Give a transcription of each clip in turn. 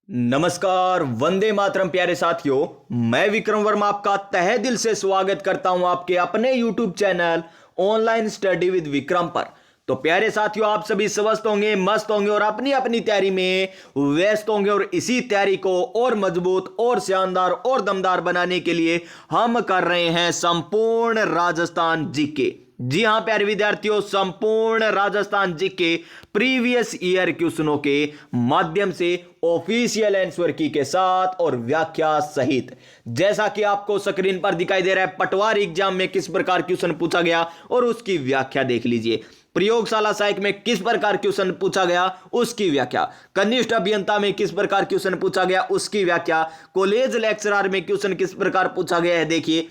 नमस्कार, वंदे मातरम प्यारे साथियों। मैं विक्रम वर्मा आपका तहे दिल से स्वागत करता हूं आपके अपने YouTube channel online study with Vikram पर। तो प्यारे साथियों, आप सभी स्वस्थ होंगे, मस्त होंगे और अपनी अपनी तैयारी में व्यस्त होंगे। और इसी तैयारी को और मजबूत और शानदार और दमदार बनाने के लिए हम कर रहे हैं संपूर्ण राजस्थान जीके। जी हां प्यारे विद्यार्थियों, संपूर्ण राजस्थान जीके प्रीवियस ईयर क्वेश्चनों के माध्यम से ऑफिशियल आंसर की के साथ और व्याख्या सहित। जैसा कि आपको स्क्रीन पर दिखाई दे रहा है, पटवार एग्जाम में किस प्रकार क्वेश्चन पूछा गया और उसकी व्याख्या देख लीजिए। प्रयोगशाला सहायक में किस प्रकार क्वेश्चन पूछा गया उसकी व्याख्या, कनिष्ठ अभियंता में किस प्रकार क्वेश्चन पूछा गया उसकी व्याख्या, कॉलेज लेक्चरर में क्वेश्चन किस प्रकार पूछा गया है देखिए,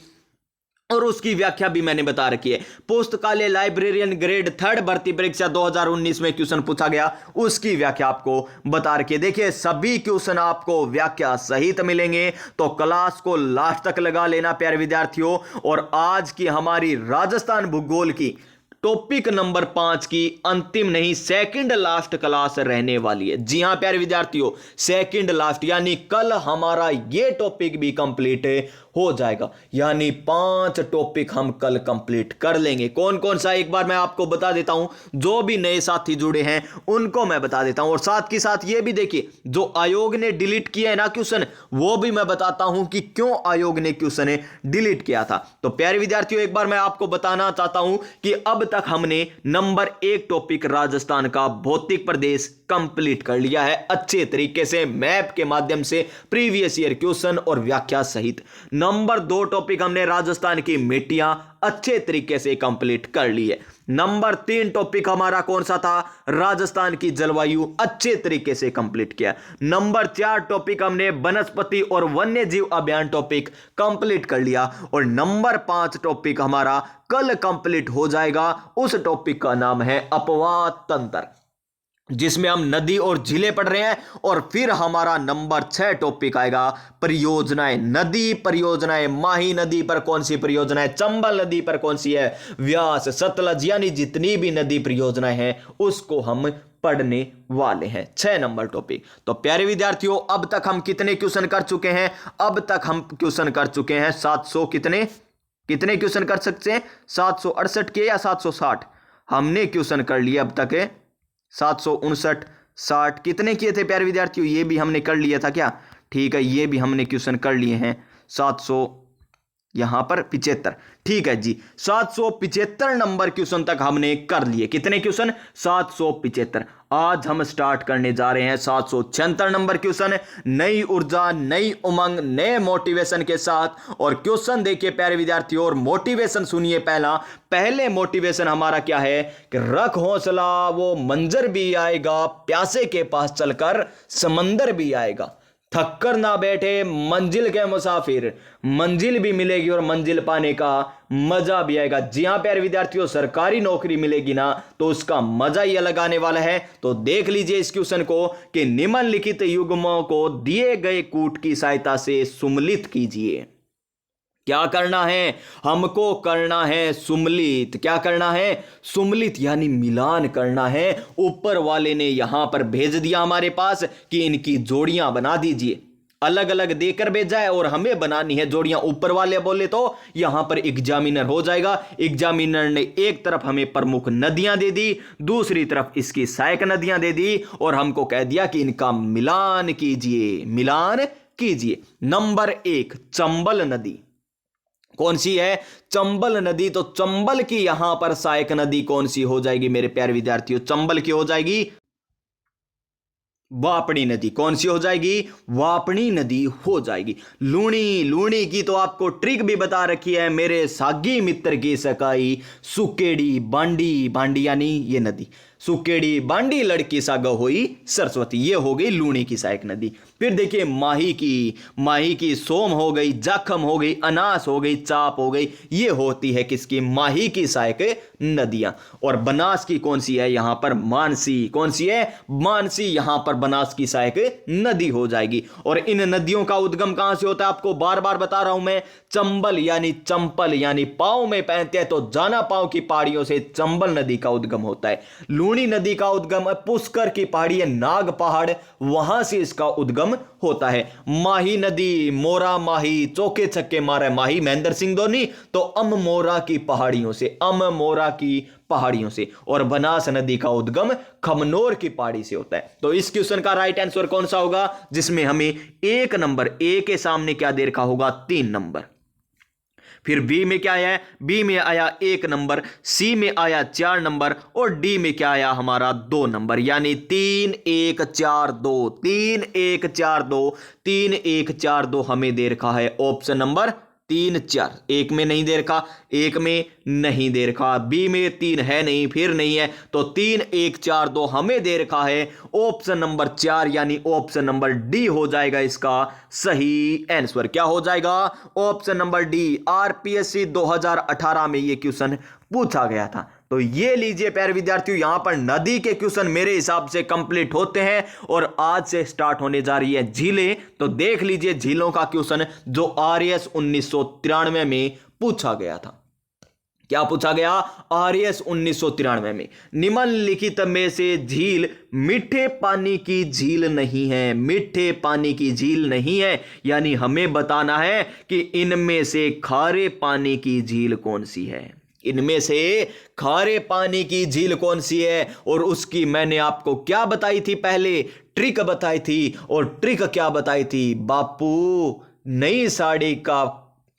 और उसकी व्याख्या भी मैंने बता रखी है। पुस्तकालय लाइब्रेरियन ग्रेड 3 भर्ती परीक्षा 2019 में क्वेश्चन पूछा गया, उसकी व्याख्या आपको बता रखी है। देखिए, सभी क्वेश्चन आपको व्याख्या सहित मिलेंगे, तो क्लास को लास्ट तक लगा लेना प्यारे विद्यार्थियों। और आज की हमारी राजस्थान भूगोल की टॉपिक नंबर 5 की अंतिम नहीं सेकंड लास्ट क्लास रहने वाली है। जी हां प्यारे विद्यार्थियों, सेकंड लास्ट, यानी कल हमारा यह टॉपिक भी कंप्लीट हो जाएगा। यानी 5 टॉपिक हम कल कंप्लीट कर लेंगे। कौन कौन सा एक बार मैं आपको बता देता हूं, जो भी नए साथी जुड़े हैं उनको मैं बता देता हूं। और साथ के साथ ये भी देखिए, जो आयोग ने डिलीट किया है ना क्वेश्चन, वो भी मैं बताता हूं कि क्यों आयोग ने क्वेश्चन डिलीट किया था। तो प्यारे विद्यार्थियों, एक बार मैं आपको बताना चाहता हूं कि अब तक हमने नंबर 1 टॉपिक राजस्थान का भौतिक प्रदेश कंप्लीट कर लिया है अच्छे तरीके से, मैप के माध्यम से, प्रीवियस ईयर क्वेश्चन और व्याख्या सहित। नंबर 2 टॉपिक हमने राजस्थान की मिट्टियां अच्छे तरीके से कंप्लीट कर ली है। नंबर 3 टॉपिक हमारा कौन सा था, राजस्थान की जलवायु अच्छे तरीके से कंप्लीट किया। नंबर 4 टॉपिक हमने वनस्पति और वन्य जीव अभियान टॉपिक कंप्लीट कर लिया। और नंबर 5 टॉपिक हमारा कल कंप्लीट हो जाएगा। उस टॉपिक का नाम है अपवाद तंत्र, जिसमें हम नदी और झीलें पढ़ रहे हैं। और फिर हमारा नंबर 6 टॉपिक आएगा परियोजनाएं। नदी परियोजनाएं, माही नदी पर कौन सी परियोजना है, चंबल नदी पर कौन सी है, व्यास, सतलज, यानी जितनी भी नदी परियोजनाएं हैं उसको हम पढ़ने वाले हैं। 6 नंबर टॉपिक। तो प्यारे विद्यार्थियों, अब तक हम कितने क्वेश्चन कर चुके हैं? अब तक हम क्वेश्चन कर चुके हैं 700 कितने क्वेश्चन कर सकते हैं? 768 के या 760 हमने क्वेश्चन कर लिए अब तक है। 759, 60 कितने किए थे प्यारे विद्यार्थियों? ये भी हमने कर लिया था क्या? ठीक है, ये भी हमने क्वेश्चन कर लिए हैं। 700 यहां पर 75, ठीक है जी। 775 नंबर क्वेश्चन तक हमने कर लिए। कितने क्वेश्चन? 775। आज हम स्टार्ट करने जा रहे हैं 776 नंबर क्वेश्चन, नई ऊर्जा, नई उमंग, नए मोटिवेशन के साथ। और क्वेश्चन देखिए प्यारे विद्यार्थियों, और मोटिवेशन सुनिए। पहले मोटिवेशन हमारा क्या है कि रख हौसला, वो मंजर भी आएगा, प्यासे के पास चलकर समंदर भी आएगा, थक कर ना बैठे मंजिल के मुसाफिर, मंजिल भी मिलेगी और मंजिल पाने का मजा भी आएगा। जी हां प्यारे विद्यार्थियों, सरकारी नौकरी मिलेगी ना तो उसका मजा ही अलग आने वाला है। तो देख लीजिए इस क्वेश्चन को कि निम्नलिखित युग्मों को दिए गए कूट की सहायता से सुमलित कीजिए। क्या करना है? हमको करना है सुमलित। क्या करना है? सुमलित, यानी मिलान करना है। ऊपर वाले ने यहां पर भेज दिया हमारे पास कि इनकी जोड़ियां बना दीजिए, अलग अलग देकर भेजा है और हमें बनानी है जोड़ियां। ऊपर वाले बोले तो यहां पर एग्जामिनर हो जाएगा। एग्जामिनर ने एक तरफ हमें प्रमुख नदियां दे दी, दूसरी तरफ इसकी सहायक नदियां दे दी, और हमको कह दिया कि इनका मिलान कीजिए, मिलान कीजिए। नंबर 1 चंबल नदी कौन सी है? चंबल नदी। तो चंबल की यहां पर सहायक नदी कौन सी हो जाएगी मेरे प्यारे विद्यार्थियों? चंबल की हो जाएगी वापड़ी नदी। कौन सी हो जाएगी? वापड़ी नदी हो जाएगी। लूणी, लूणी की तो आपको ट्रिक भी बता रखी है। मेरे सागी मित्र की सकाई, सुकेड़ी बांडी, बांडी यानी ये नदी, सुकेड़ी बांडी लड़की साग होई सरस्वती, ये हो गई लूणी की सहायक नदी। फिर देखिए माही की सोम हो गई, जाखम हो गई, अनास हो गई, चाप हो गई, ये होती है किसकी? माही की सहायक नदियां। और बनास की कौन सी है यहां पर? मानसी। कौन सी है? मानसी। यहां पर बनास की सहायक नदी हो जाएगी। और इन नदियों का उद्गम कहां से होता है आपको बार बार बता रहा हूं मैं। चंबल यानी चंपल, यानी पांव में पहनते हैं तो जाना पांव की पहाड़ियों से चंबल नदी का उद्गम होता है। लूणी लूणी नदी का उद्गम पुष्कर की पहाड़ी है, नाग पहाड़, वहां से इसका उद्गम होता है। माही नदी, मोरा माही, चौके छक्के मारे माही, महेंद्र सिंह धोनी, तो अममोरा की पहाड़ियों से, अममोरा की पहाड़ियों से। और बनास नदी का उद्गम खमनोर की पहाड़ी से होता है। तो इस क्वेश्चन का राइट आंसर कौन सा होगा, जिसमें हमें एक नंबर, ए के सामने क्या दे रखा होगा, 3 नंबर। फिर बी में क्या आया, बी में आया 1 नंबर, सी में आया 4 नंबर, और डी में क्या आया हमारा 2 नंबर, यानी 3 1 4 2, 3 1 4 2, 3 1 4 2 हमें दे रखा है ऑप्शन नंबर 3 4। एक में नहीं दे रखा, एक में नहीं दे रखा, बी में 3 है नहीं, फिर नहीं है, तो 3 1 4 2 हमें दे रखा है ऑप्शन नंबर 4, यानी ऑप्शन नंबर डी हो जाएगा इसका सही आंसर। क्या हो जाएगा, ऑप्शन नंबर डी। आरपीएससी 2018 में यह क्वेश्चन पूछा गया था। तो ये लीजिए प्यारे विद्यार्थियों, यहां पर नदी के क्वेश्चन मेरे हिसाब से कंप्लीट होते हैं, और आज से स्टार्ट होने जा रही है झीलें। तो देख लीजिए झीलों का क्वेश्चन जो आरएएस 1993 में पूछा गया था। क्या पूछा गया, आरएएस 1993 में, निम्नलिखित में से झील मीठे पानी की झील नहीं है, मीठे पानी की झील नहीं है, यानी हमें बताना है कि इनमें से खारे पानी की झील कौन सी है, इनमें से खारे पानी की झील कौन सी है। और उसकी मैंने आपको क्या बताई थी, पहले ट्रिक बताई थी, और ट्रिक क्या बताई थी, बापू नई साड़ी का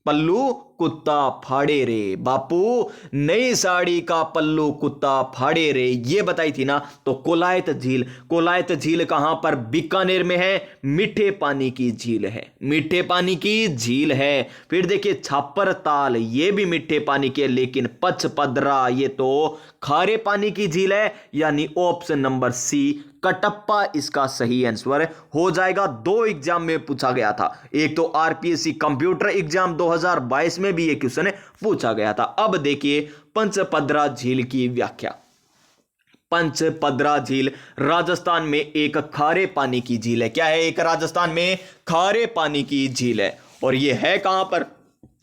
पल्लू कुत्ता फाड़े रे, बापू नई साड़ी का पल्लू कुत्ता फाड़े रे, ये बताई थी ना। तो कोलायत झील, कोलायत झील कहां पर, बीकानेर में है, मीठे पानी की झील है, मीठे पानी की झील है। फिर देखिए छापर ताल, ये भी मीठे पानी के, लेकिन पचपदरा ये तो खारे पानी की झील है, यानी ऑप्शन नंबर सी कटप्पा इसका सही आंसर हो जाएगा। 2 एग्जाम में पूछा गया था, एक तो आरपीएससी कंप्यूटर एग्जाम 2022 में भी ये क्वेश्चन पूछा गया था। अब देखिए पंचपदरा झील की व्याख्या। पंचपदरा झील राजस्थान में एक खारे पानी की झील है। क्या है, एक राजस्थान में खारे पानी की झील है, और यह है कहां पर,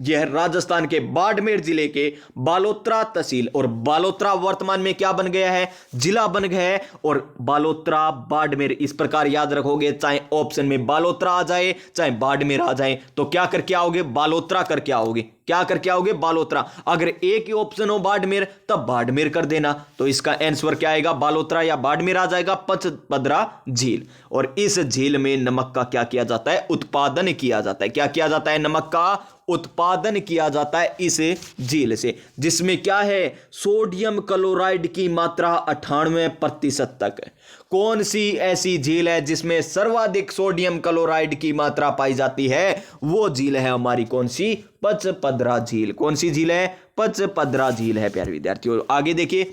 यह राजस्थान के बाड़मेर जिले के बालोतरा तहसील, और बालोतरा वर्तमान में क्या बन गया है, जिला बन गया है। और बालोतरा बाड़मेर इस प्रकार याद रखोगे, चाहे ऑप्शन में बालोतरा आ जाए चाहे बाड़मेर आ जाए, तो क्या करके आओगे, बालोतरा करके आओगे, क्या करके आओगे, बालोतरा। अगर एक ही ऑप्शन हो बाड़मेर, तब बाड़मेर कर देना। तो इसका आंसर क्या आएगा, बालोतरा या बाड़मेर आ जाएगा, पंचपदरा झील। और इस झील में नमक का क्या किया जाता है, उत्पादन किया जाता है। क्या किया जाता है, नमक का उत्पादन किया जाता है इस झील से, जिसमें क्या है, सोडियम क्लोराइड की मात्रा 98% तक है। कौन सी ऐसी झील है जिसमें सर्वाधिक सोडियम क्लोराइड की मात्रा पाई जाती है, वो झील है हमारी कौन सी, पचपदरा झील। कौन सी झील है, पचपदरा झील है प्यारे विद्यार्थियों। आगे देखिए,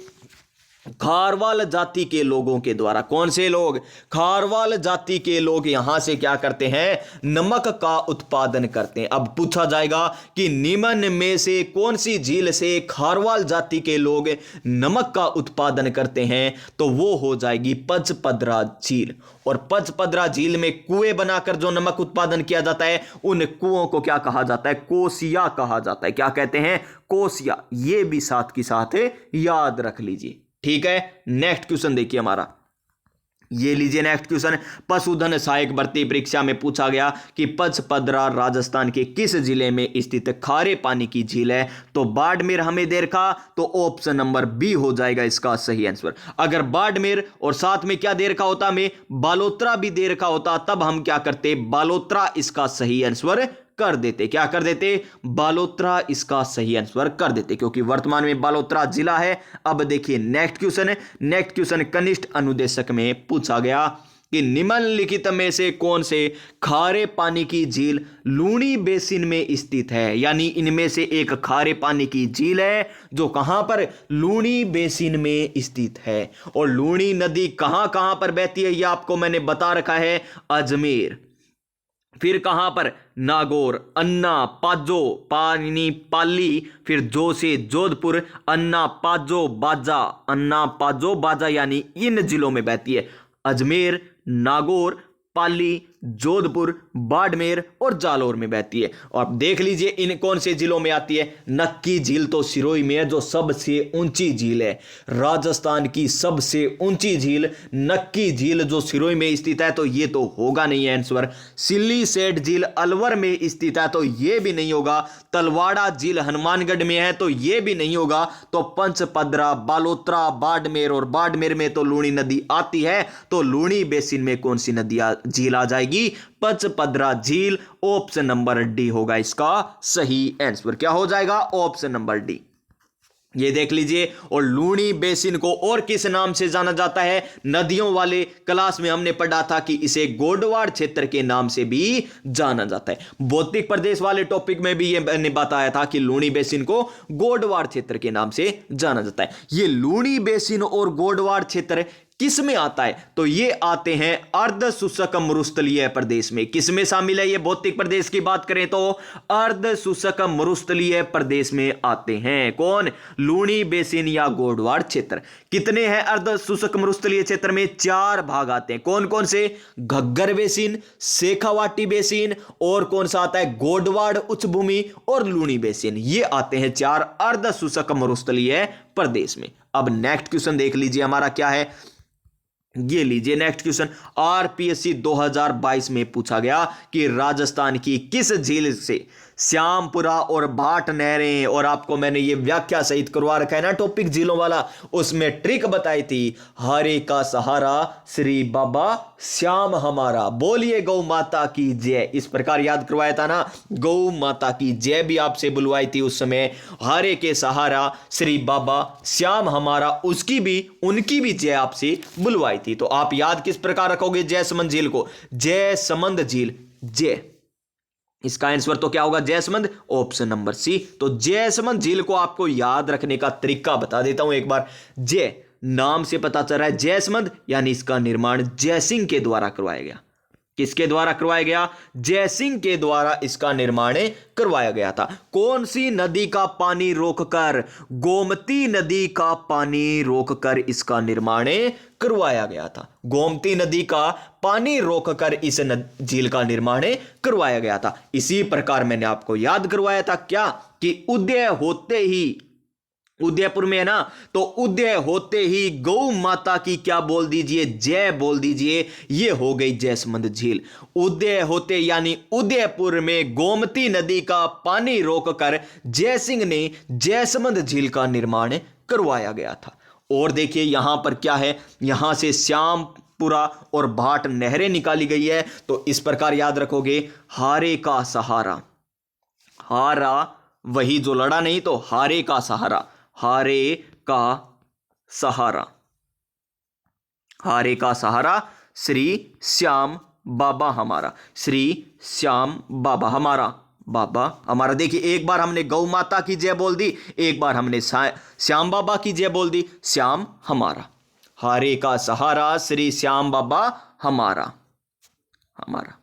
खारवाल जाति के लोगों के द्वारा, कौन से लोग, खारवाल जाति के लोग यहां से क्या करते हैं, नमक का उत्पादन करते हैं। अब पूछा जाएगा कि निम्न में से कौन सी झील से खारवाल जाति के लोग नमक का उत्पादन करते हैं, तो वो हो जाएगी पचपदरा झील। और पचपदरा झील में कुएं बनाकर जो नमक उत्पादन किया जाता है, उन कुओं को क्या कहा जाता है, कोसिया कहा जाता है। क्या कहते हैं, कोसिया। ये भी साथ की साथ याद रख लीजिए, ठीक है। नेक्स्ट क्वेश्चन देखिए हमारा, ये लीजिए नेक्स्ट क्वेश्चन। पशुधन सहायक भर्ती परीक्षा में पूछा गया कि पचपदरा राजस्थान के किस जिले में स्थित खारे पानी की झील है, तो बाड़मेर हमें दे रखा, तो ऑप्शन नंबर बी हो जाएगा इसका सही आंसर। अगर बाड़मेर और साथ में क्या दे रखा होता, हमें बालोतरा भी दे रखा होता, तब हम क्या करते, बालोतरा इसका सही आंसर कर देते। क्या कर देते, बालोतरा इसका सही आंसर कर देते, क्योंकि वर्तमान में बालोतरा जिला है। अब देखिए नेक्स्ट क्वेश्चन है, नेक्स्ट क्वेश्चन कनिष्ठ अनुदेशक में पूछा गया कि निम्नलिखित में से कौन से खारे पानी की झील लूणी बेसिन में स्थित है, यानी इनमें से एक खारे पानी की झील है जो कहां पर, लूणी बेसिन में स्थित है। और लूणी नदी कहां कहां पर बहती है, यह आपको मैंने बता रखा है, अजमेर, फिर कहां पर, नागौर, अन्ना, पाजो, पानी पाली, फिर जो से जोधपुर, अन्ना पाजो बाजा, अन्ना पाजो बाजा, यानी इन जिलों में बहती है, अजमेर, नागौर, पाली, जोधपुर, बाड़मेर और जालौर में बहती है। और आप देख लीजिए इन कौन से जिलों में आती है। नक्की झील तो सिरोही में है जो सबसे ऊंची झील है। राजस्थान की सबसे ऊंची झील नक्की झील जो सिरोही में स्थित है, तो ये तो होगा नहीं है आंसर। सिल्लीसेट झील अलवर में स्थित है, तो ये भी नहीं होगा। तलवाड़ा झील हनुमानगढ़ में है, तो ये भी नहीं होगा। तो पंचपदरा, बालोतरा, बाड़मेर, और बाड़मेर में तो लूणी नदी आती है, तो लूणी बेसिन में कौन सी नदी झील आ जाएगी? पंचपदरा झील। ऑप्शन नंबर डी होगा इसका सही आंसर। क्या हो जाएगा? Option number D. ये देख लीजिए। और लूणी बेसिन को और किस नाम से जाना जाता है? नदियों वाले क्लास में हमने पढ़ा था कि इसे गोडवाड़ क्षेत्र के नाम से भी जाना जाता है। भौतिक प्रदेश वाले टॉपिक में भी ये मैंने बताया था कि लूणी बेसिन को गोडवाड़ क्षेत्र के नाम से जाना जाता है। ये लूणी बेसिन और गोडवाड़ क्षेत्र किस में आता है? तो ये आते हैं अर्ध शुष्क मरुस्थलीय प्रदेश में। किस में शामिल है? ये भौतिक प्रदेश की बात करें तो अर्ध शुष्क मरुस्थलीय प्रदेश में आते हैं। कौन? लूणी बेसिन या गोडवाड़ क्षेत्र। कितने हैं अर्ध शुष्क मरुस्थलीय क्षेत्र में? 4 भाग आते हैं। कौन कौन से? घग्गर बेसिन, शेखावाटी बेसिन, और कौन सा आता है? गोडवाड़ उच्च भूमि और लूणी बेसिन। ये आते हैं 4 अर्ध शुष्क मरुस्थलीय प्रदेश में। अब नेक्स्ट क्वेश्चन देख लीजिए हमारा क्या है। ये लीजिए नेक्स्ट क्वेश्चन। आरपीएससी 2022 में पूछा गया कि राजस्थान की किस झील से श्यामपुरा और भाट नहरें, और आपको मैंने ये व्याख्या सहित करवा रखा है ना टॉपिक झीलों वाला, उसमें ट्रिक बताई थी। हरे का सहारा श्री बाबा श्याम हमारा, बोलिए गौ माता की जय, इस प्रकार याद करवाया था ना। गौ माता की जय भी आपसे बुलवाई थी उस समय। हरे के सहारा श्री बाबा श्याम हमारा, उसकी भी उनकी भी जय आपसे बुलवाई थी। तो आप याद किस प्रकार रखोगे जयसमंद झील को? जयसमंद झील, जय। इसका आंसर तो क्या होगा? Jaisamand, option number C. तो जयसमंद झील को आपको याद रखने का तरीका बता देता हूं एक बार। जय नाम से पता चल रहा है जयसमंद, यानी इसका निर्माण जयसिंह के द्वारा करवाया गया। किसके द्वारा करवाया गया? जयसिंह के द्वारा इसका निर्माण करवाया गया था। कौन सी नदी का पानी रोककर? गोमती नदी का पानी रोककर इसका निर्माण करवाया गया था। गोमती नदी का पानी रोककर इस झील का निर्माण करवाया गया था। इसी प्रकार मैंने आपको याद करवाया था क्या कि उदय होते ही, उदयपुर में है ना, तो उदय होते ही गौ माता की क्या बोल दीजिए? जय बोल दीजिए। ये हो गई जयसमंद झील। उदय होते यानी उदयपुर में गोमती नदी का पानी रोककर जयसिंह ने जयसमंद झील का निर्माण करवाया गया था। और देखिए यहां पर क्या है, यहां से श्यामपुरा और भाट नहरें निकाली गई है। तो इस प्रकार याद रखोगे, हारे का सहारा, हारा वही जो लड़ा नहीं, तो हारे का सहारा, हारे का सहारा, हारे का सहारा श्री श्याम बाबा हमारा, श्री श्याम बाबा हमारा, बाबा हमारा। देखिए एक बार हमने गौ माता की जय बोल दी, एक बार हमने श्याम बाबा की जय बोल दी, श्याम हमारा। हारे का सहारा श्री श्याम बाबा हमारा, हमारा।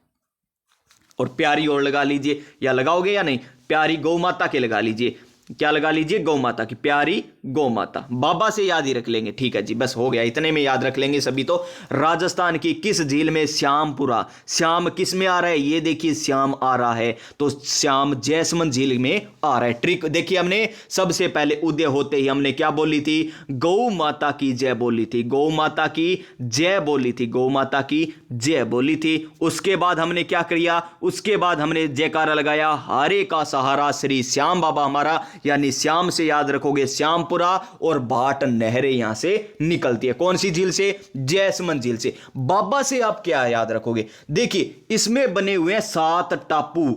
और प्यारी और लगा लीजिए, या लगाओगे या नहीं? प्यारी गौ माता के लगा लीजिए। क्या लगा लीजिए? गौ माता की, प्यारी गौ माता। बाबा से याद ही रख लेंगे, ठीक है जी, बस हो गया, इतने में याद रख लेंगे सभी। तो राजस्थान की किस झील में श्यामपुरा, श्याम किस में आ रहा है? ये देखिए श्याम आ रहा है, तो श्याम जयसमंद झील में आ रहा है। ट्रिक देखिए, हमने सबसे पहले उदय होते ही हमने क्या बोली थी? गौ माता की जय बोली थी, गौ माता की जय बोली थी, गौ माता की जय बोली थी। उसके बाद हमने क्या किया? उसके बाद हमने जयकारा लगाया, हारे का सहारा श्री श्याम बाबा हमारा, यानी श्याम से याद रखोगे श्यामपुरा, और भाट नहरें यहां से निकलती है। कौन सी झील से? जयसमंद झील से। बाबा से आप क्या याद रखोगे? देखिए इसमें बने हुए हैं 7 टापू।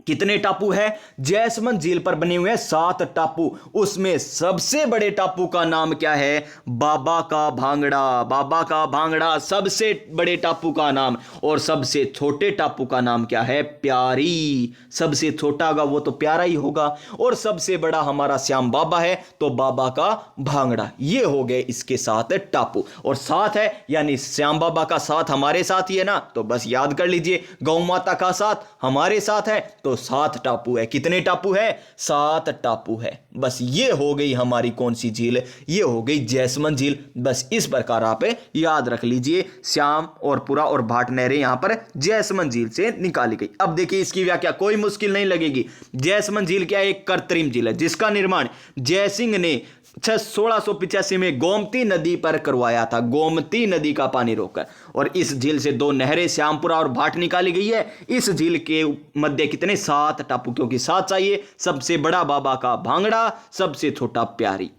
कितने टापू है? जयसमंद झील पर बने हुए हैं 7 टापू। उसमें सबसे बड़े टापू का नाम क्या है? बाबा का भांगड़ा, बाबा का भांगड़ा सबसे बड़े टापू का नाम। और सबसे छोटे टापू का नाम क्या है? प्यारी। सबसे छोटा होगा वो तो प्यारा ही होगा, और सबसे बड़ा हमारा श्याम बाबा है, तो बाबा का भांगड़ा। ये हो गए इसके 7 टापू। और 7 है यानी श्याम बाबा का साथ हमारे साथ ही है ना, तो बस याद कर लीजिए। गौ माता का साथ हमारे साथ है, तो तो 7 टापू है। कितने टापू है? 7 टापू है। बस ये हो गई हमारी कौन सी झील? ये हो गई जैसमंद झील। बस इस प्रकार आप याद रख लीजिए, श्याम और पुरा और भाट नहरें यहां पर जैसमंद झील से निकाली गई। अब देखिए इसकी व्याख्या कोई मुश्किल नहीं लगेगी। जैसमंद झील क्या है? एक कृत्रिम झील है जिसका निर्माण जयसिंह ने 1685 में गोमती नदी पर करवाया था, गोमती नदी का पानी रोककर। और इस झील से 2 नहरें श्यामपुरा और भाट निकाली गई है। इस झील के मध्य कितने? 7 टापू, क्योंकि 7 चाहिए। सबसे बड़ा बाबा का भांगड़ा, सबसे छोटा प्यारी,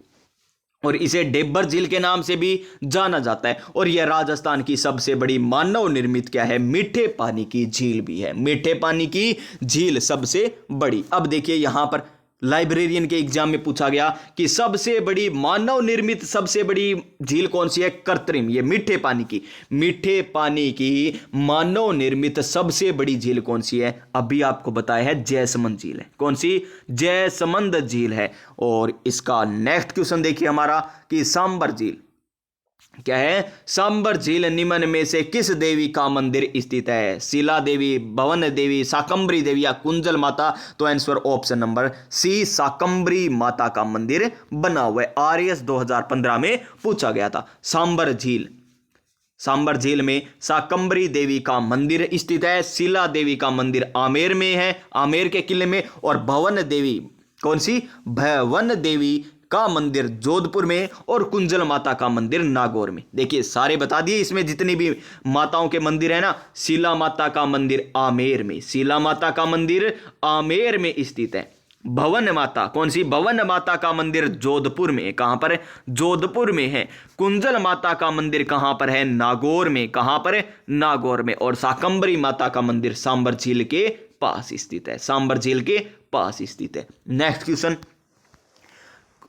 और इसे डेब्बर झील के नाम से भी जाना जाता है। और यह राजस्थान की सबसे बड़ी मानव निर्मित क्या है? मीठे पानी की झील भी है। मीठे पानी की झील सबसे बड़ी। अब देखिए यहां पर लाइब्रेरियन के एग्जाम में पूछा गया कि सबसे बड़ी मानव निर्मित सबसे बड़ी झील कौन सी है? कृत्रिम, ये मीठे पानी की मानव निर्मित सबसे बड़ी झील कौन सी है? अभी आपको बताया है जैसमंद झील है। कौन सी? जैसमंद झील है। और इसका नेक्स्ट क्वेश्चन देखिए हमारा कि सांबर झील क्या है? सांबर झील निम्न में से किस देवी का मंदिर स्थित है? शिला देवी, भवन देवी, शाकंभरी देवी या कुंजल माता? तो answer option number C, Shakambhari Mata का मंदिर बना हुआ है। आरएस 2015 में पूछा गया था। सांबर झील में शाकंभरी देवी का मंदिर स्थित है। शिला देवी का मंदिर आमेर में है, आमेर के किले में। और भवन देवी कौन सी? भवन देवी का मंदिर जोधपुर में। और कुंजल माता का मंदिर नागौर में। देखिए सारे बता दिए, इसमें जितनी भी माताओं के मंदिर है ना। शिला माता का मंदिर आमेर में, शिला माता का मंदिर आमेर में स्थित है। भवन माता कौन सी? भवन माता का मंदिर जोधपुर में। कहां पर है? जोधपुर में है। कुंजल माता का मंदिर कहां पर है? नागौर में। कहां पर है? नागौर में। और शाकंभरी माता का मंदिर सांबर झील के पास स्थित है, सांबर झील के पास स्थित है। नेक्स्ट क्वेश्चन,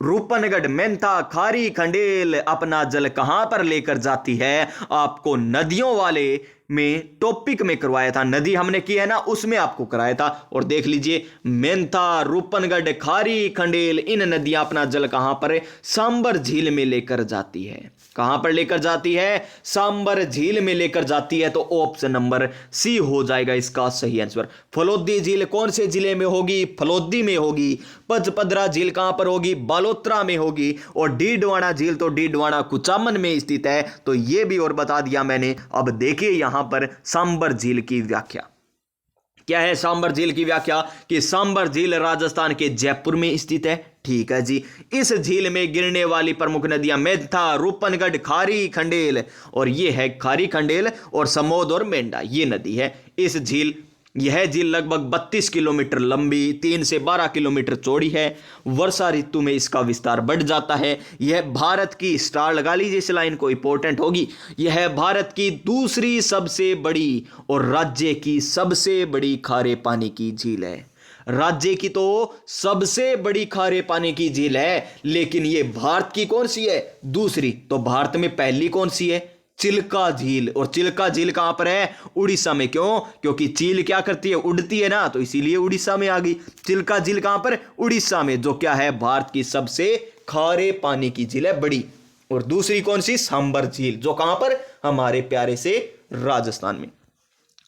रूपनगढ़, मेंथा, खारी, खंडेल अपना जल कहां पर लेकर जाती है? आपको नदियों वाले में टॉपिक में करवाया था, नदी हमने की है ना, उसमें आपको कराया था। और देख लीजिए मेंथा, रूपनगढ़, खारी, खंडेल, इन नदियां अपना जल कहां पर है? सांबर झील में लेकर जाती है। कहां पर लेकर जाती है? सांबर झील में लेकर जाती है। तो ऑप्शन नंबर सी हो जाएगा इसका सही आंसर। फलोदी झील कौन से जिले में होगी? फलोदी में होगी। पचपदरा झील कहां पर होगी? बालोतरा में होगी। और डीडवाना झील तो डीडवाना कुचामन में स्थित है। तो यह भी और बता दिया मैंने। अब देखिए यहां पर सांबर झील की व्याख्या क्या है? सांबर झील की व्याख्या कि सांबर झील राजस्थान के जयपुर में स्थित है। ठीक है जी। इस झील में गिरने वाली प्रमुख नदियां मेंथा, रूपनगढ़, खारी, खंडेल। और ये है खारी, खंडेल और समोद और मेंढा, ये नदी है। यह झील लगभग 32 किलोमीटर लंबी, 3 से 12 किलोमीटर चौड़ी है। वर्षा ऋतु में इसका विस्तार बढ़ जाता है। यह भारत की, स्टार लगा लीजिए इस लाइन को, इंपॉर्टेंट होगी। यह भारत की दूसरी सबसे बड़ी और राज्य की सबसे बड़ी खारे पानी की झील है। राज्य की तो सबसे बड़ी खारे पानी की झील है, लेकिन यह भारत की कौन सी है? दूसरी। तो भारत में पहली कौन सी है? चिल्का झील। और चिल्का झील कहां पर है? उड़ीसा में। क्यों? क्योंकि चील क्या करती है? उड़ती है ना, तो इसीलिए उड़ीसा में आ गई। चिल्का झील कहां पर? उड़ीसा में, जो क्या है? भारत की सबसे खारे पानी की झील है, बड़ी। और दूसरी कौन सी? सांबर झील, जो कहां पर? हमारे प्यारे से राजस्थान में।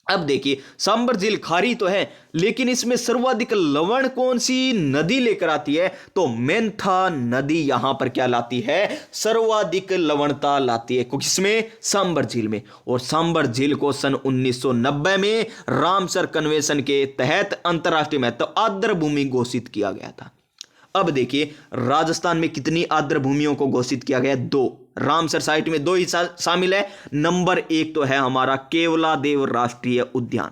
अब देखिए सांबर झील खारी तो है, लेकिन इसमें सर्वाधिक लवण कौन सी नदी लेकर आती है? तो मेंथा नदी यहां पर क्या लाती है? सर्वाधिक लवणता लाती है। किसमें? सांबर झील में। और सांबर झील को सन 1990 में रामसर कन्वेंशन के तहत अंतरराष्ट्रीय महत्व आर्द्र भूमि घोषित किया गया था। अब देखिए राजस्थान में कितनी आर्द्र भूमियों को घोषित किया गया? 2। रामसर साइट में 2 ही शामिल है। नंबर 1 तो है हमारा केवलादेव राष्ट्रीय उद्यान,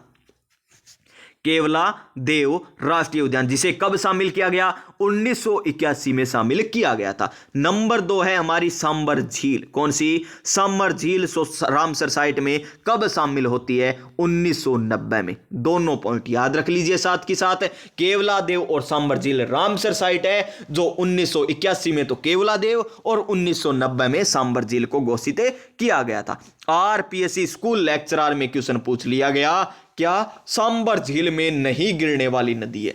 केवलादेव राष्ट्रीय उद्यान, जिसे कब शामिल किया गया? 1981 में शामिल किया गया था। नंबर 2 है हमारी सांबर झील। कौन सी? सांबर झील रामसर साइट में कब शामिल होती है? 1990 में। दोनों पॉइंट याद रख लीजिए साथ के साथ। केवलादेव और सांबर झील रामसर साइट है, जो 1981 में तो केवलादेव और 1990 में सांबर झील को घोषित किया गया था। आरपीएससी स्कूल लेक्चरर में क्वेश्चन पूछ लिया गया, क्या सांबर झील में नहीं गिरने वाली नदी है?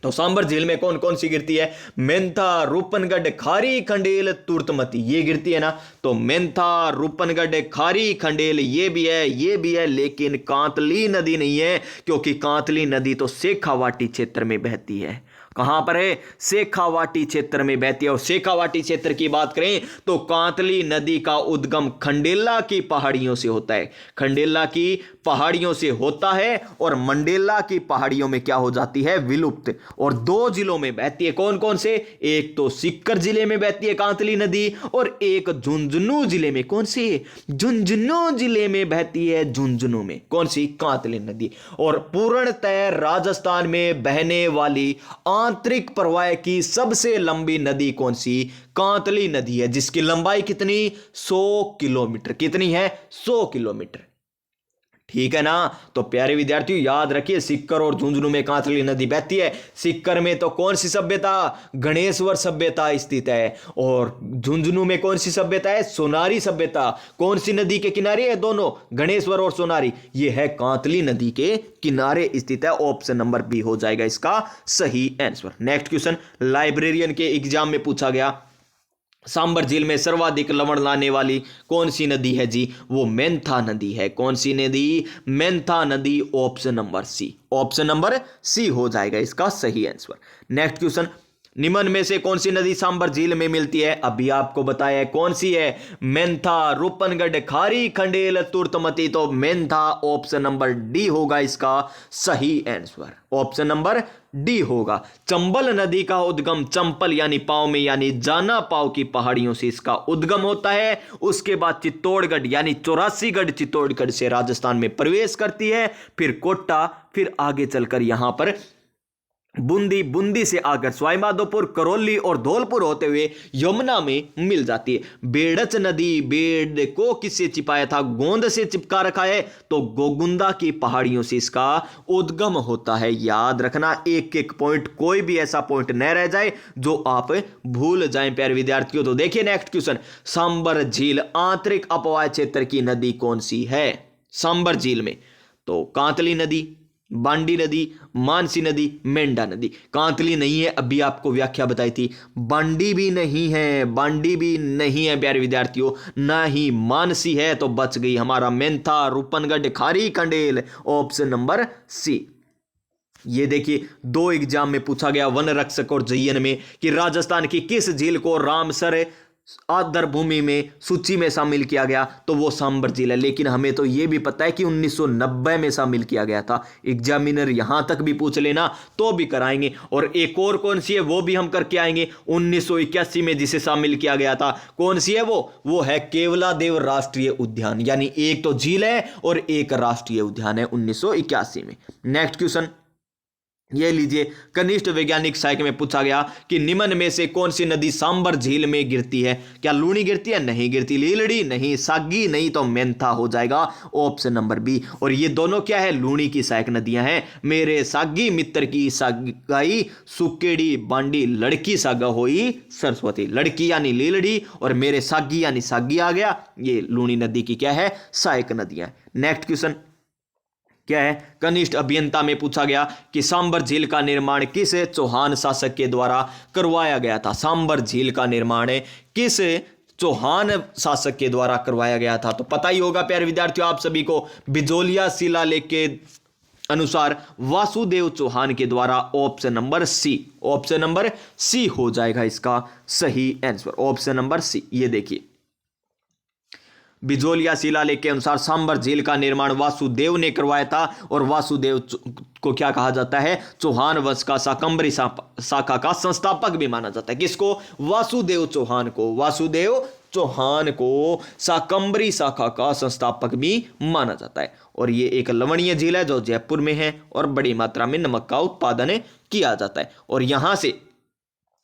तो सांबर झील में कौन कौन सी गिरती है? मेंथा, रूपनगढ़, खारी, खंडेल, तुर्तमती, ये गिरती है ना। तो मेंथा, रूपनगढ़, खारी, खंडेल ये भी है, ये भी है, लेकिन कांतली नदी नहीं है, क्योंकि कांतली नदी तो शेखावाटी क्षेत्र में बहती है। कहां पर है? शेखावाटी क्षेत्र में बहती है। और शेखावाटी क्षेत्र की बात करें तो कांतली नदी का उद्गम खंडेला की पहाड़ियों से होता है, खंडेला की पहाड़ियों से होता है, और मंडेला की पहाड़ियों में क्या हो जाती है? विलुप्त। और दो जिलों में बहती है, कौन कौन से? एक तो सीकर जिले में बहती है कांतली नदी, और एक झुंझुनू जिले में। कौन सी? झुंझुनू जिले में बहती है, झुंझुनू में कौन सी? कांतली नदी। और पूर्णतः राजस्थान में बहने वाली आंतरिक प्रवाह की सबसे लंबी नदी कौन सी? कांतली नदी है, जिसकी लंबाई कितनी? 100 किलोमीटर। कितनी है? 100 किलोमीटर। ठीक है ना। तो प्यारे विद्यार्थियों याद रखिए, सीकर और झुंझुनू में कांतली नदी बहती है। सीकर में तो कौन सी सभ्यता? गणेश्वर सभ्यता स्थित है। और झुंझुनू में कौन सी सभ्यता है? सोनारी सभ्यता। कौन सी नदी के किनारे है दोनों? गणेश्वर और सोनारी। ये है कांतली नदी के किनारे स्थित है। ऑप्शन नंबर बी हो जाएगा इसका सही आंसर। नेक्स्ट क्वेश्चन लाइब्रेरियन के एग्जाम में पूछा गया, सांबर झील में सर्वाधिक लवण लाने वाली कौन सी नदी है जी? वो मेंथा नदी है। कौन सी नदी? मेंथा नदी। Option number C. Option number C हो जाएगा इसका सही आंसर। नेक्स्ट क्वेश्चन, निम्न में से कौन सी नदी सांबर झील में मिलती है? अभी आपको बताया है कौन सी है? मेंथा, रूपनगढ़, खारी, खंडेल, तुर्तमती। तो मेंथा ऑप्शन नंबर डी होगा इसका सही आंसर। ऑप्शन नंबर डी होगा। चंबल नदी का उद्गम चंपल यानी पांव में यानी जाना पाव की पहाड़ियों से इसका उद्गम होता है। उसके बाद चित्तौड़गढ़ यानी 84गढ़ चित्तौड़गढ़ से राजस्थान में प्रवेश करती है, फिर कोटा, फिर आगे चलकर यहां पर बूंदी, बूंदी से आकर सवाईमाधोपुर, करौली और धौलपुर होते हुए यमुना में मिल जाती है। बेड़च नदी बेड़ को किससे चिपाया था? गोंद से चिपका रखा है, तो गोगुंदा की पहाड़ियों से इसका उद्गम होता है। याद रखना, एक एक पॉइंट, कोई भी ऐसा पॉइंट न रह जाए जो आप भूल जाएं प्यारे विद्यार्थियों। तो देखिए नेक्स्ट क्वेश्चन, सांबर झील आंतरिक अपवाह क्षेत्र की नदी कौन सी है? सांबर झील में तो कांतली नदी, बांडी नदी, मानसी नदी, मेंढा नदी। कांतली नहीं है, अभी आपको व्याख्या बताई थी। बांडी भी नहीं है, बांडी भी नहीं है प्यारे विद्यार्थियों, ना ही मानसी है। तो बच गई हमारा Mentha, Rupangarh, Khari, Khandel. Option number C. ये देखिए दो एग्जाम में पूछा गया वन रक्षक और जयन में कि राजस्थान की किस झील को रामसर आर्द्र भूमि में सूची में शामिल किया गया? तो वो सांबर झील है। लेकिन हमें तो ये भी पता है कि 1990 में शामिल किया गया था। एग्जामिनर यहां तक भी पूछ लेना तो भी कराएंगे। और एक और कौन सी है वो भी हम करके आएंगे, 1981 में जिसे शामिल किया गया था। कौन सी है वो है केवलादेव राष्ट्रीय उद्यान। यानी एक तो झील है और एक राष्ट्रीय उद्यान है 1981 में। नेक्स्ट क्वेश्चन ये लीजिए, कनिष्ठ वैज्ञानिक साइक में पूछा गया कि निम्न में से कौन सी नदी सांबर झील में गिरती है? क्या लूनी गिरती है? नहीं गिरती। लीलड़ी नहीं, सागी नहीं, तो मेंथा हो जाएगा ऑप्शन नंबर बी। और ये दोनों क्या है? लूनी की सहायक नदियां हैं। मेरे सागी मित्र की सागाई, सुकेड़ी बांडी, लड़की सागा होई सरस्वती। लड़की यानी लीलड़ी और मेरे सागी यानी सागी आ गया। ये लूनी नदी की क्या है? सहायक नदियां। नेक्स्ट क्वेश्चन क्या है? कनिष्ठ अभियंता में पूछा गया कि सांबर झील का निर्माण किस चौहान शासक के द्वारा करवाया गया था? सांबर झील का निर्माण किस चौहान शासक के द्वारा करवाया गया था? तो पता ही होगा प्यारे विद्यार्थियों आप सभी को, बिजोलिया शिलालेख के अनुसार वासुदेव चौहान के द्वारा। Option number C. Option number C हो जाएगा इसका सही आंसर। Option number C. ये देखिए बिजोलिया शिलालेख के अनुसार सांबर झील का निर्माण वासुदेव ने करवाया था। और वासुदेव को क्या कहा जाता है? चौहान वंश का शाकंभरी शाखा का संस्थापक भी माना जाता है। किसको? वासुदेव चौहान को। वासुदेव चौहान को शाकंभरी शाखा का संस्थापक भी माना जाता है। और ये एक लवणीय झील है जो जयपुर में है और बड़ी मात्रा में नमक का उत्पादन किया जाता है। और यहां से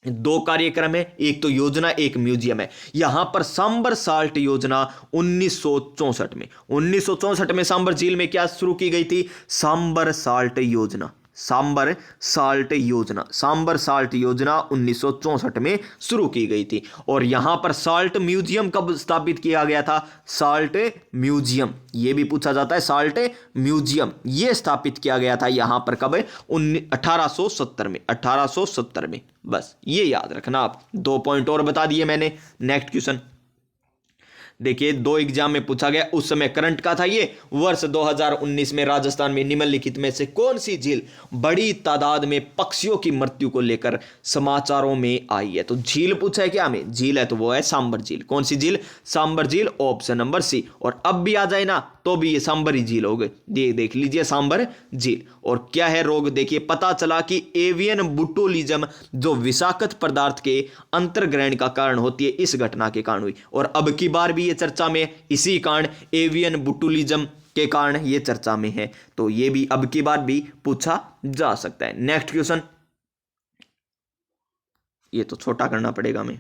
दो कार्यक्रम है, एक तो योजना, एक म्यूजियम है। यहां पर सांबर साल्ट योजना 1964 में 1964 में सांबर झील में क्या शुरू की गई थी? सांबर साल्ट योजना। सांबर साल्ट योजना, सांबर साल्ट योजना 1964 में शुरू की गई थी। और यहां पर साल्ट म्यूजियम कब स्थापित किया गया था? साल्ट म्यूजियम, ये भी पूछा जाता है, साल्ट म्यूजियम ये स्थापित किया गया था यहां पर कब? 1870 में, 1870 में। बस ये याद रखना आप। 2 पॉइंट और बता दिए मैंने। नेक्स्ट क्वेश्चन देखिए, 2 एग्जाम में पूछा गया, उस समय करंट का था ये। वर्ष 2019 में राजस्थान में निम्नलिखित में से कौन सी झील बड़ी तादाद में पक्षियों की मृत्यु को लेकर समाचारों में आई है? तो झील पूछा है क्या हमें? झील है तो वो है सांबर झील। कौन सी झील? सांबर झील, ऑप्शन नंबर सी। और अब भी आ जाए ना तो भी ये सांबर ही झील हो गई। ये देख लीजिए सांबर झील। और क्या है रोग? देखिए पता चला कि एवियन बुटोलिज्म जो विषाक्त पदार्थ के अंतर्ग्रहण का कारण होती है, इस घटना के कारण हुई। और अब की बार भी ये चर्चा में, इसी कारण एवियन बुटोलिज्म के कारण ये चर्चा में है। तो ये भी अब की बार भी पूछा जा सकता है। नेक्स्ट क्वेश्चन, ये तो छोटा करना पड़ेगा हमें,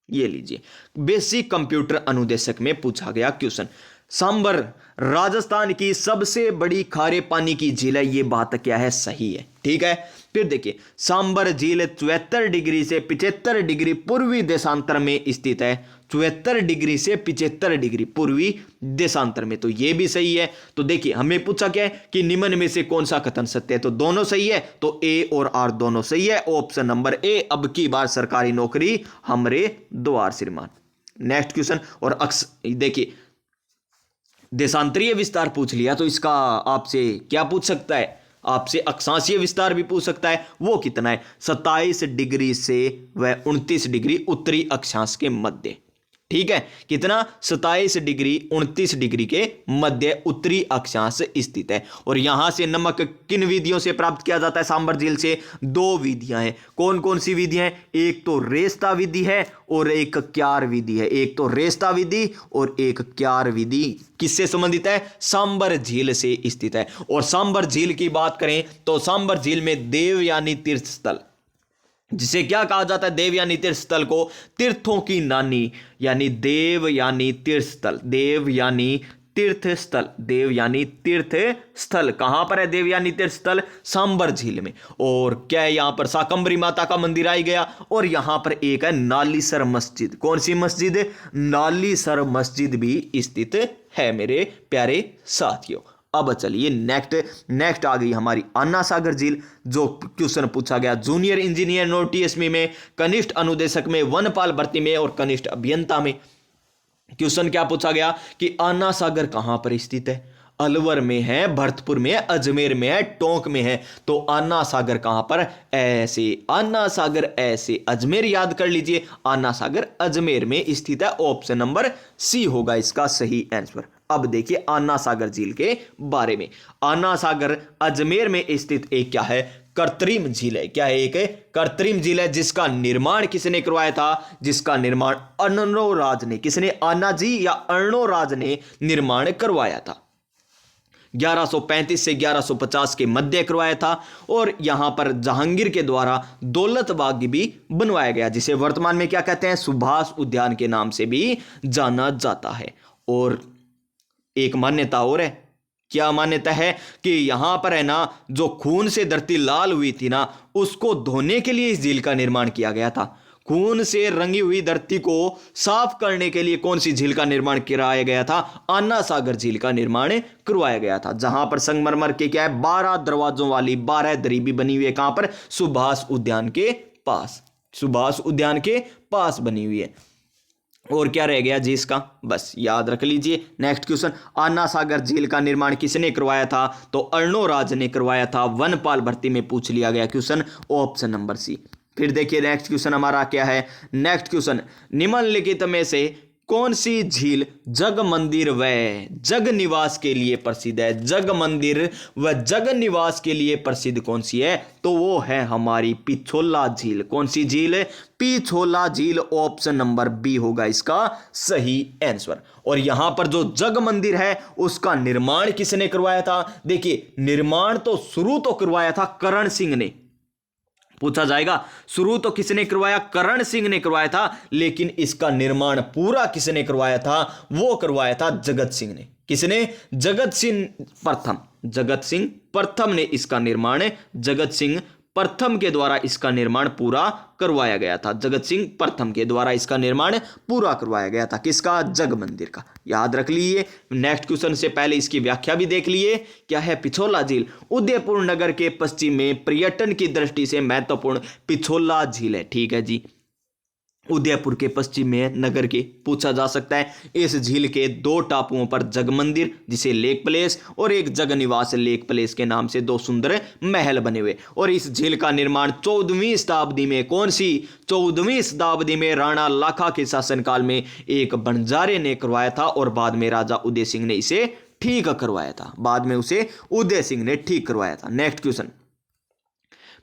ये लीजिए। बेसिक कंप्यूटर अनुदेशक में पूछा गया क्वेश्चन, सांबर राजस्थान की सबसे बड़ी खारे पानी की झील है, ये बात क्या है? सही है, ठीक है। फिर देखिए, सांबर झील 74 डिग्री से 75 डिग्री पूर्वी देशांतर में स्थित है। 74 डिग्री से 75 डिग्री पूर्वी देशांतर में, तो ये भी सही है। तो देखिए हमें पूछा क्या है कि निम्न में से कौन सा कथन सत्य है? तो दोनों सही है, तो ए और आर दोनों सही है। ऑप्शन नंबर ए, अब की बार सरकारी नौकरी हमरे द्वार श्रीमान। नेक्स्ट क्वेश्चन, और देखिए देशांतरीय विस्तार पूछ लिया, तो इसका आपसे क्या पूछ सकता है? आपसे अक्षांशीय विस्तार भी पूछ सकता है। वो कितना है? 27 डिग्री से वह 29 डिग्री उत्तरी अक्षांश के मध्य, ठीक है। कितना? 27 डिग्री 29 डिग्री के मध्य उत्तरी अक्षांश स्थित है। और यहां से नमक किन विधियों से प्राप्त किया जाता है? सांबर झील से 2 विधियां हैं। कौन कौन सी विधियां हैं? एक तो रेस्ता विधि है और एक क्यार विधि है। एक तो रेस्ता विधि और एक क्यार विधि किससे संबंधित है? सांबर झील से स्थित है। और सांबर झील की बात करें तो सांबर झील में देवयानी तीर्थ स्थल, जिसे क्या कहा जाता है? देवयानी तीर्थ स्थल को तीर्थों की नानी, यानी देवयानी तीर्थ स्थल, देवयानी तीर्थ स्थल, देवयानी तीर्थ स्थल कहां पर है? देवयानी तीर्थ स्थल सांबर झील में। और क्या है? यहां पर शाकंभरी माता का मंदिर आई गया। और यहां पर एक है नालीसर मस्जिद। कौन सी मस्जिद? नालीसर मस्जिद भी स्थित है मेरे प्यारे साथियों। अब चलिए नेक्स्ट आ गई हमारी अन्ना सागर झील, जो क्वेश्चन पूछा गया जूनियर इंजीनियर नोट टीएसपी में, कनिष्ठ अनुदेशक में, वनपाल भर्ती में और कनिष्ठ अभियंता में। क्वेश्चन क्या पूछा गया कि अन्ना सागर कहां पर स्थित है? अलवर में है, भरतपुर में है, अजमेर में है, टोंक में है। तो अन्ना सागर कहां पर? ऐसे अन्ना सागर ऐसे, अजमेर याद कर लीजिए, अन्ना सागर अजमेर में स्थित है। ऑप्शन नंबर सी होगा इसका सही आंसर। अब देखिए अन्ना सागर झील के बारे में। अन्ना सागर अजमेर में स्थित एक क्या है? कृत्रिम झील है। क्या है? एक कृत्रिम झील है, जिसका निर्माण किसने करवाया था? जिसका निर्माण अर्णोराज ने, किसने? अन्ना जी या अर्णोराज ने निर्माण करवाया था। 1135 से 1150 के मध्य करवाया था। और यहां पर जहांगीर के द्वारा दौलत बाग भी बनवाया गया, जिसे वर्तमान में क्या कहते हैं? सुभाष उद्यान के नाम से भी जाना जाता है। और एक मान्यता और है। क्या मान्यता है? कि यहां पर है ना, जो खून से धरती लाल हुई थी ना, उसको धोने के लिए इस झील का निर्माण किया गया था। खून से रंगी हुई धरती को साफ करने के लिए कौन सी झील का निर्माण कराया गया था? अन्ना सागर झील का निर्माण करवाया गया था, जहां पर संगमरमर के क्या है? 12 दरवाजों वाली 12 दरी भी बनी हुई है। कहां पर? सुभाष उद्यान के पास, सुभाष उद्यान के पास बनी हुई है। और क्या रह गया जी इसका? बस याद रख लीजिए। नेक्स्ट क्वेश्चन, अन्ना सागर झील का निर्माण किसने करवाया था? तो अर्णोराज ने करवाया था। वनपाल भर्ती में पूछ लिया गया क्वेश्चन, ऑप्शन नंबर सी। फिर देखिए नेक्स्ट क्वेश्चन हमारा क्या है? नेक्स्ट क्वेश्चन, निम्नलिखित में से कौन सी झील जग मंदिर व जग निवास के लिए प्रसिद्ध है? जग मंदिर व जग निवास के लिए प्रसिद्ध कौन सी है? तो वो है हमारी पिछोला झील। कौन सी झील? पिछोला झील। ऑप्शन नंबर बी होगा इसका सही आंसर। और यहां पर जो जग मंदिर है उसका निर्माण किसने करवाया था? देखिए निर्माण तो शुरू तो करवाया था करण सिंह ने। पूछा जाएगा शुरू तो किसने करवाया? करण सिंह ने करवाया था। लेकिन इसका निर्माण पूरा किसने करवाया था? वो करवाया था जगत सिंह ने। किसने? जगत सिंह प्रथम। जगत सिंह प्रथम ने इसका निर्माण, जगत सिंह प्रथम के द्वारा इसका निर्माण पूरा करवाया गया था। जगत सिंह प्रथम के द्वारा इसका निर्माण पूरा करवाया गया था। किसका? जग मंदिर का। याद रख लीजिए। नेक्स्ट क्वेश्चन से पहले इसकी व्याख्या भी देख लिए। क्या है? पिछोला झील उदयपुर नगर के पश्चिम में पर्यटन की दृष्टि से महत्वपूर्ण पिछोला झील है। ठीक है जी, उदयपुर के पश्चिम में नगर के, पूछा जा सकता है। इस झील के 2 टापुओं पर जग मंदिर जिसे लेक प्लेस और एक जग निवास लेक प्लेस के नाम से 2 सुंदर महल बने हुए। और इस झील का निर्माण 14वीं शताब्दी में, कौन सी? 14वीं शताब्दी में राणा लाखा के शासनकाल में एक बंजारे ने करवाया था और बाद में राजा उदय सिंह ने इसे ठीक करवाया था। बाद में उसे उदय सिंह ने ठीक करवाया था। नेक्स्ट क्वेश्चन,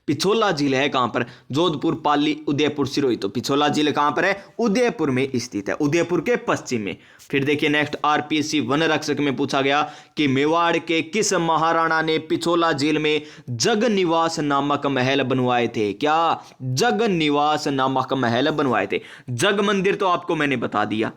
पिछोला झील है कहां पर? जोधपुर, पाली, उदयपुर, सिरोही। तो पिछोला झील कहां पर है? उदयपुर में स्थित है, उदयपुर के पश्चिम में। फिर देखिए नेक्स्ट, आरपीएससी वन रक्षक में पूछा गया कि मेवाड़ के किस महाराणा ने पिछोला झील में जग निवास नामक महल बनवाए थे? क्या? जग निवास नामक महल बनवाए थे। जग मंदिर तो आपको मैंने बता दिया।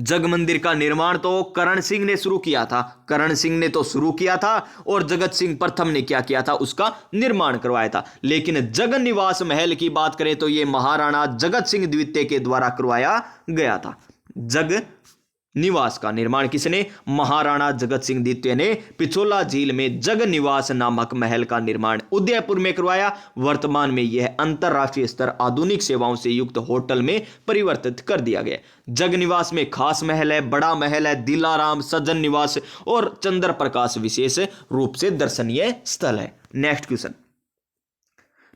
जग मंदिर का निर्माण तो करण सिंह ने शुरू किया था, करण सिंह ने तो शुरू किया था और जगत सिंह प्रथम ने क्या किया था? उसका निर्माण करवाया था। लेकिन जग निवास महल की बात करें तो यह महाराणा जगत सिंह द्वितीय के द्वारा करवाया गया था। जग निवास का निर्माण किसने? महाराणा जगत सिंह द्वितीय ने पिछोला झील में जग निवास नामक महल का निर्माण उदयपुर में करवाया। वर्तमान में यह अंतरराष्ट्रीय स्तर आधुनिक सेवाओं से युक्त होटल में परिवर्तित कर दिया गया। जग निवास में खास महल है, बड़ा महल है, दिलाराम, सज्जन निवास और चंद्र प्रकाश विशेष रूप से दर्शनीय स्थल है। नेक्स्ट क्वेश्चन,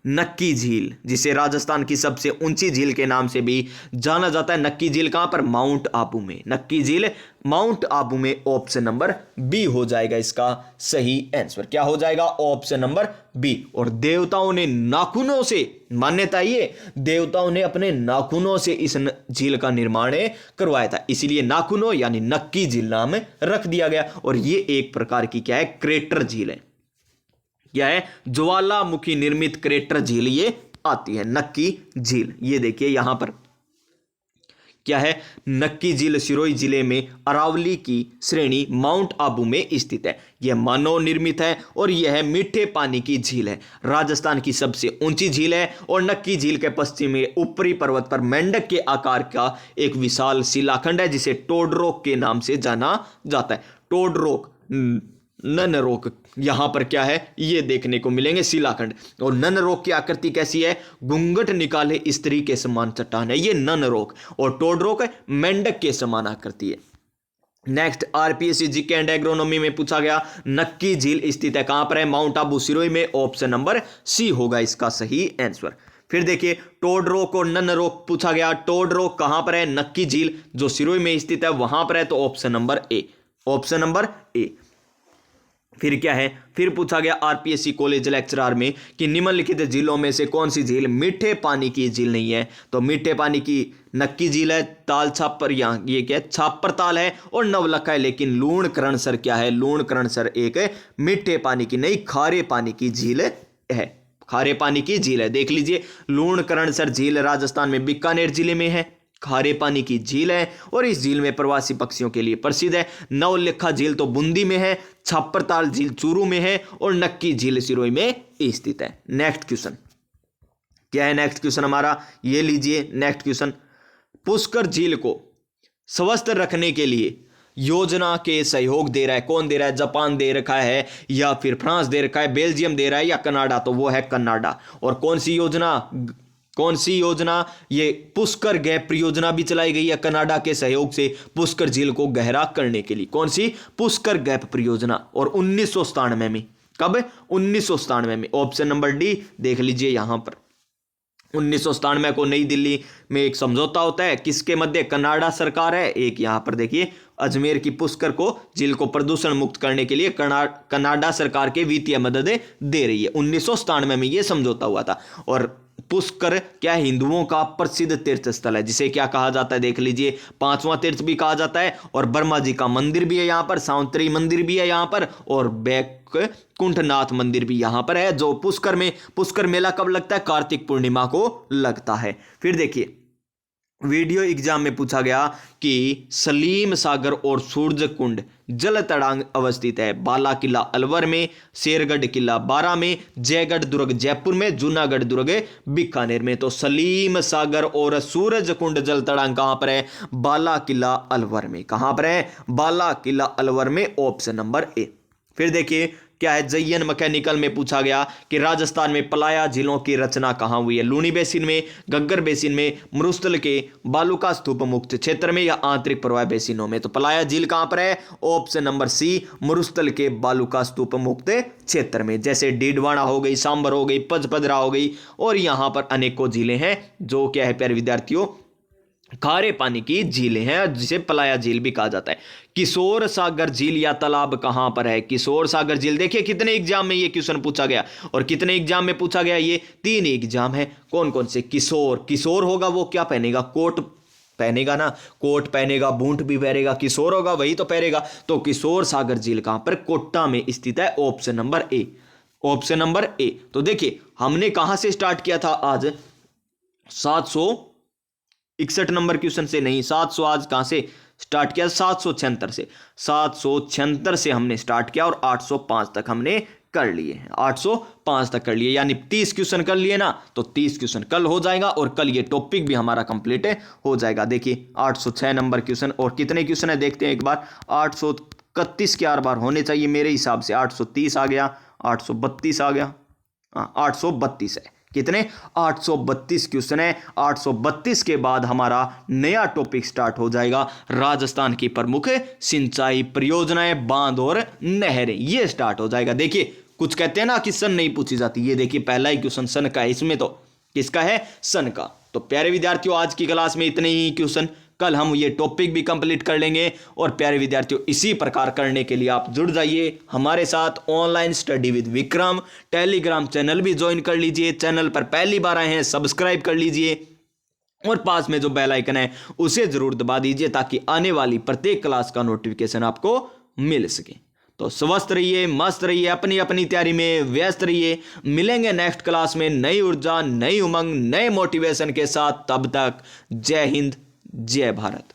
नक्की झील जिसे राजस्थान की सबसे ऊंची झील के नाम से भी जाना जाता है। नक्की झील कहां पर? माउंट आबू में। नक्की झील माउंट आबू में। ऑप्शन नंबर बी हो जाएगा इसका सही आंसर। क्या हो जाएगा? Option number B. और देवताओं ने नाखूनों से, मान्यता ये, देवताओं ने अपने नाखूनों से इस झील का निर्माण करवाया था, इसीलिए नाखूनों यानी नक्की झील नाम रख दिया गया। और ये एक प्रकार की क्या है? क्रेटर झील है। क्या है? ज्वालामुखी निर्मित क्रेटर झील ये आती है, नक्की झील। ये देखिए यहां पर क्या है? नक्की झील सिरोही जिले में अरावली की श्रेणी माउंट आबू में स्थित है। यह मानव निर्मित है और यह मीठे पानी की झील है। राजस्थान की सबसे ऊंची झील है और नक्की झील के पश्चिम में ऊपरी पर्वत पर मेंढक के आकार का एक विशाल शिलाखंड है जिसे टोडरोक के नाम से जाना जाता है। टोडरोक, ननरोक, यहां पर क्या है? ये देखने को मिलेंगे शिलाखंड। और ननरोक की आकृति कैसी है? घूंघट निकाले स्त्री के समान चट्टान है ये ननरोक। और टोडरोक है मेंढक के समान आकृति है। Next, RPSC GK and agronomy में पूछा गया नक्की झील स्थित है कहां पर है? माउंट आबू सिरोही में। ऑप्शन नंबर सी होगा इसका सही आंसर। फिर देखिए टोडरोक और ननरोक पूछा गया। टोडरोक कहां पर है? नक्की झील जो सिरोही में स्थित है वहां पर है। तो option number A, option number A. फिर क्या है? फिर पूछा गया आरपीएससी कॉलेज लेक्चरर में कि निम्नलिखित झीलों में से कौन सी झील मीठे पानी की झील नहीं है? तो मीठे पानी की नक्की झील है, ताल छापर, यहाँ ये क्या है? छापर ताल है और नवलखा है। लेकिन लूणकरणसर क्या है? लूणकरणसर एक मीठे पानी की नहीं, खारे पानी की झील है। खारे पानी की झील है, देख लीजिए। लूणकरणसर झील राजस्थान में बीकानेर जिले में है, खारे पानी की झील है और इस झील में प्रवासी पक्षियों के लिए प्रसिद्ध है। नवलखा झील तो बूंदी में है, छापरताल झील चूरू में है और नक्की झील सिरोही में स्थित है। नेक्स्ट क्वेश्चन क्या है? नेक्स्ट क्वेश्चन हमारा ये लीजिए। नेक्स्ट क्वेश्चन, पुष्कर झील को स्वस्थ रखने के लिए योजना के सहयोग दे रहा है, कौन दे रहा है? जापान दे रखा है या फिर फ्रांस दे रखा है, बेल्जियम दे रहा है या कनाडा? तो वो है कनाडा। और कौन सी योजना? कौन सी योजना? ये पुष्कर गैप परियोजना भी चलाई गई है कनाडा के सहयोग से पुष्कर झील को गहरा करने के लिए। कौन सी? पुष्कर गैप परियोजना। और 1997 में, कब? 1997 में। ऑप्शन नंबर डी देख लीजिए यहां पर। 1997 को नई दिल्ली में एक समझौता होता है, किसके मध्य? कनाडा सरकार है एक, यहां पर देखिए अजमेर की पुष्कर को झील को प्रदूषण मुक्त करने के लिए कनाडा सरकार के वित्तीय मदद दे रही है। 1997 में यह समझौता हुआ था। और पुष्कर क्या हिंदुओं का प्रसिद्ध तीर्थ स्थल है जिसे क्या कहा जाता है? देख लीजिए 5वां तीर्थ भी कहा जाता है। और ब्रह्मा जी का मंदिर भी है यहाँ पर, सावित्री मंदिर भी है यहाँ पर और बैकुंठनाथ मंदिर भी यहाँ पर है। जो पुष्कर में, पुष्कर मेला कब लगता है? कार्तिक पूर्णिमा को लगता है। फिर देखिए वीडियो एग्जाम में पूछा गया कि सलीम सागर और सूरज कुंड जल तड़ांग अवस्थित है। बाला किला अलवर में, शेरगढ़ किला बारा में, जयगढ़ दुर्ग जयपुर में, जूनागढ़ दुर्ग बीकानेर में। तो सलीम सागर और सूरज कुंड जल तड़ांग कहां पर है? बाला किला अलवर में। कहां पर है? बाला किला अलवर में, ऑप्शन नंबर ए। फिर देखिए क्या है, जयन मैकेनिकल में पूछा गया कि राजस्थान में पलाया झीलों की रचना कहां हुई है? लूनी बेसिन में, गग्गर बेसिन में, मरुस्थल के बालुका स्तूप मुक्त क्षेत्र में, या आंतरिक प्रवाह बेसिनों में? तो पलाया झील कहां पर है? ऑप्शन नंबर सी, मरुस्थल के बालुका स्तूप मुक्त क्षेत्र में। जैसे डीडवाना हो गई, सांबर हो गई, पचपदरा हो गई, और यहां पर अनेकों झीलें हैं जो क्या है प्यारे विद्यार्थियों, खारे पानी की झीलें हैं, जिसे पलाया झील भी कहा जाता है। किशोर सागर झील या तालाब कहां पर है? किशोर सागर झील। देखिए कितने एग्जाम में ये क्वेश्चन पूछा गया, और कितने एग्जाम में पूछा गया? ये 3 एग्जाम है। कौन कौन से? किशोर। किशोर होगा वो क्या पहनेगा? कोट पहनेगा ना, कोट पहनेगा, बूट भी पहनेगा। किशोर होगा वही तो पहनेगा। तो किशोर सागर झील कहां पर? कोटा में स्थित है, option number A. Option number A. तो देखिए हमने कहां से स्टार्ट किया था आज? 761 नंबर क्वेश्चन से नहीं, 700 आज कहां से स्टार्ट किया? 776 से। 776 से हमने स्टार्ट किया और 805 तक हमने कर लिए हैं। 805 तक कर लिए, यानी 30 क्वेश्चन कर लिए ना, तो 30 क्वेश्चन कल हो जाएगा और कल ये टॉपिक भी हमारा कंप्लीट हो जाएगा। देखिए 806 नंबर क्वेश्चन, और कितने क्वेश्चन है देखते हैं एक बार। 831 के आर बार होने चाहिए मेरे हिसाब से। 830 आ गया, 832 आ गया, 832 है। कितने? 832 क्वेश्चन है। 832 के बाद हमारा नया टॉपिक स्टार्ट हो जाएगा, राजस्थान की प्रमुख सिंचाई परियोजनाएं, बांध और नहरें, ये स्टार्ट हो जाएगा। देखिए कुछ कहते हैं ना कि सन नहीं पूछी जाती, ये देखिए पहला ही क्वेश्चन सन का है। इसमें तो किसका है? सन का। तो प्यारे विद्यार्थियों आज की क्लास में इतने ही क्वेश्चन, कल हम ये टॉपिक भी कंप्लीट कर लेंगे। और प्यारे विद्यार्थियों इसी प्रकार करने के लिए आप जुड़ जाइए हमारे साथ online study with Vikram. Telegram channel भी ज्वाइन कर लीजिए। चैनल पर पहली बार आए हैं सब्सक्राइब कर लीजिए, और पास में जो बेल आइकन है उसे जरूर दबा दीजिए ताकि आने वाली प्रत्येक क्लास का नोटिफिकेशन आपको मिल सके। तो स्वस्थ रहिए, मस्त रहिए, अपनी अपनी तैयारी में व्यस्त रहिए। मिलेंगे नेक्स्ट क्लास में नई ऊर्जा, नई उमंग, नए मोटिवेशन के साथ। तब तक जय हिंद, जय भारत।